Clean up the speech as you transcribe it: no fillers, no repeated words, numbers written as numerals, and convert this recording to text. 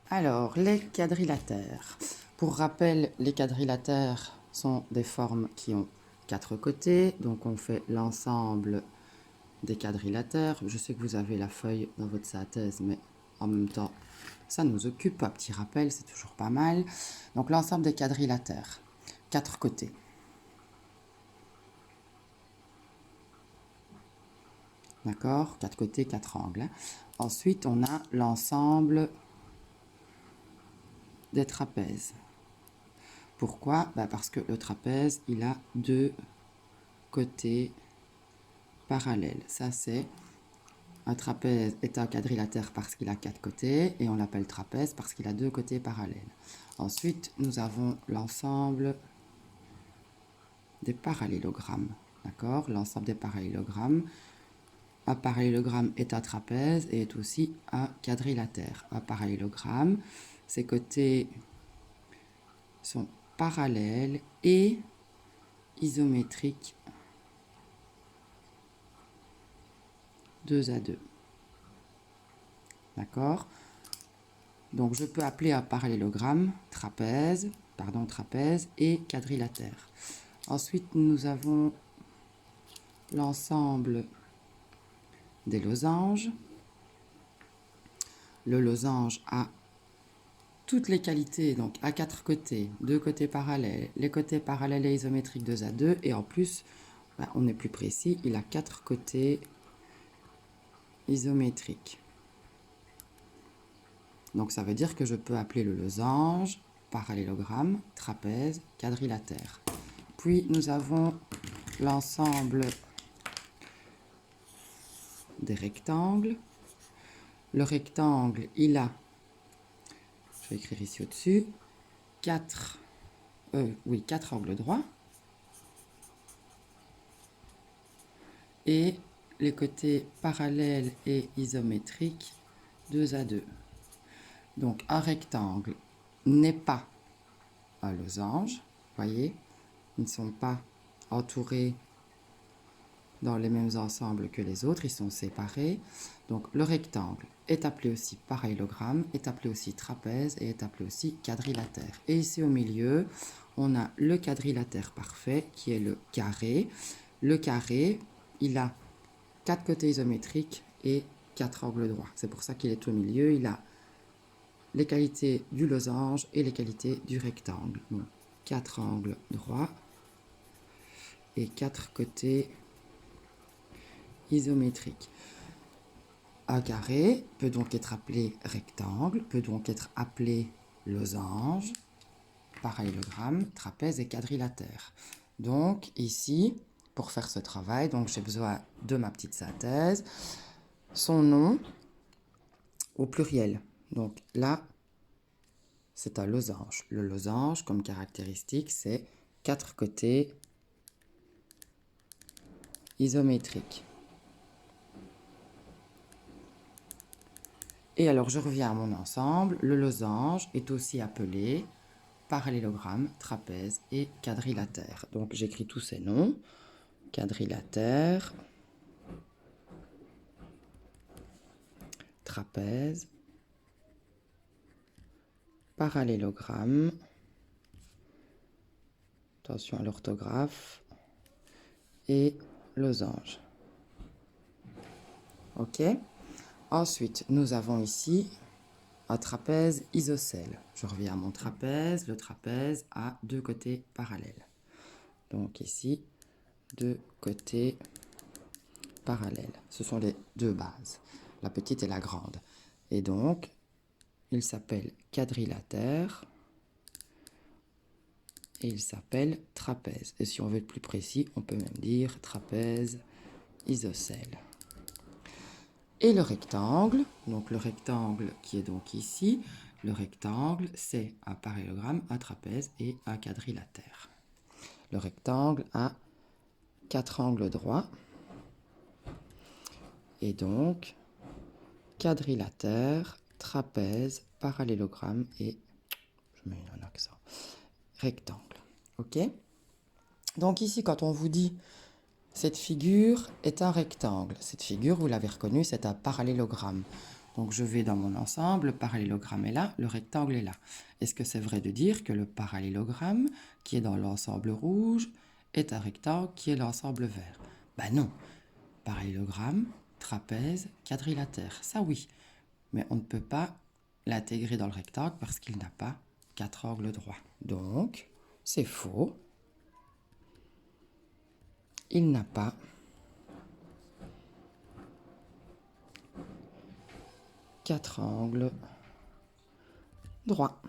Alors, les quadrilatères. Pour rappel, les quadrilatères sont des formes qui ont 4 côtés. Donc, on fait l'ensemble des quadrilatères. Je sais que vous avez la feuille dans votre synthèse, mais en même temps, ça nous occupe. Un petit rappel, c'est toujours pas mal. Donc, l'ensemble des quadrilatères. 4 côtés. D'accord? 4 côtés, 4 angles. Ensuite, on a l'ensemble des trapèzes. Pourquoi? Parce que le trapèze, il a 2 côtés parallèles. Ça, c'est un trapèze est un quadrilatère parce qu'il a 4 côtés et on l'appelle trapèze parce qu'il a 2 côtés parallèles. Ensuite, nous avons l'ensemble des parallélogrammes. D'accord? L'ensemble des parallélogrammes. Un parallélogramme est un trapèze et est aussi un quadrilatère. Un parallélogramme, ses côtés sont parallèles et isométriques 2 à 2. D'accord? Donc je peux appeler un parallélogramme trapèze et quadrilatère. Ensuite, nous avons l'ensemble des losanges. Le losange a toutes les qualités, donc à 4 côtés, 2 côtés parallèles, les côtés parallèles et isométriques 2 à 2, et en plus, on est plus précis, il a 4 côtés isométriques. Donc ça veut dire que je peux appeler le losange parallélogramme, trapèze, quadrilatère. Puis nous avons l'ensemble des rectangles. Le rectangle, il a, je vais écrire ici au-dessus, 4 angles droits. Et les côtés parallèles et isométriques 2 à 2. Donc un rectangle n'est pas un losange, voyez, ils ne sont pas entourés dans les mêmes ensembles que les autres, ils sont séparés. Donc le rectangle est appelé aussi parallélogramme, est appelé aussi trapèze et est appelé aussi quadrilatère. Et ici au milieu, on a le quadrilatère parfait qui est le carré. Le carré, il a 4 côtés isométriques et 4 angles droits. C'est pour ça qu'il est au milieu, il a les qualités du losange et les qualités du rectangle. Donc 4 angles droits et 4 côtés isométriques. Un carré peut donc être appelé rectangle, peut donc être appelé losange, parallélogramme, trapèze et quadrilatère. Donc ici, pour faire ce travail, donc j'ai besoin de ma petite synthèse. Son nom au pluriel. Donc là, c'est un losange. Le losange, comme caractéristique, c'est 4 côtés isométriques. Et alors, je reviens à mon ensemble. Le losange est aussi appelé parallélogramme, trapèze et quadrilatère. Donc, j'écris tous ces noms. Quadrilatère, trapèze, parallélogramme, attention à l'orthographe, et losange. Ok? Ensuite, nous avons ici un trapèze isocèle. Je reviens à mon trapèze. Le trapèze a 2 côtés parallèles. Donc ici, 2 côtés parallèles. Ce sont les 2 bases, la petite et la grande. Et donc, il s'appelle quadrilatère et il s'appelle trapèze. Et si on veut être plus précis, on peut même dire trapèze isocèle. Et le rectangle, donc le rectangle qui est donc ici, le rectangle c'est un parallélogramme, un trapèze et un quadrilatère. Le rectangle a 4 angles droits et donc quadrilatère, trapèze, parallélogramme et, je mets un accent, rectangle. Ok? Donc ici quand on vous dit cette figure est un rectangle, cette figure vous l'avez reconnue, c'est un parallélogramme. Donc je vais dans mon ensemble, le parallélogramme est là, le rectangle est là. Est-ce que c'est vrai de dire que le parallélogramme qui est dans l'ensemble rouge est un rectangle qui est l'ensemble vert? Ben non. Parallélogramme, trapèze, quadrilatère, ça oui. Mais on ne peut pas l'intégrer dans le rectangle parce qu'il n'a pas 4 angles droits. Donc, c'est faux. Il n'a pas 4 angles droits.